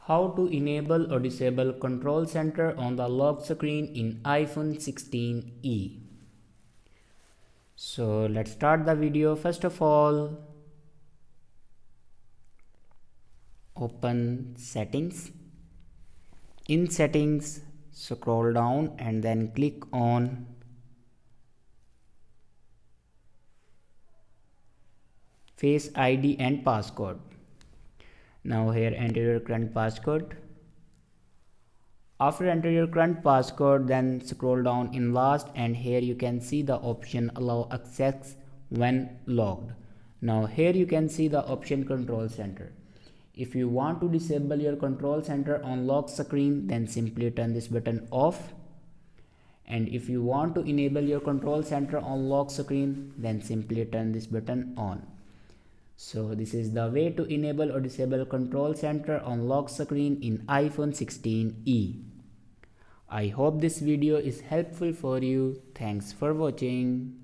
How to enable or disable control center on the lock screen in iPhone 16e. So let's start the video. First of all, open settings. In settings, scroll down and then click on Face ID and passcode. Now here enter your current passcode. After enter your current passcode, then scroll down in last and here you can see the option allow access when logged. Now here you can see the option control center. If you want to disable your control center on lock screen, then simply turn this button off. And if you want to enable your control center on lock screen, then simply turn this button on. So this is the way to enable or disable control center on lock screen in iPhone 16e. I hope this video is helpful for you. Thanks for watching.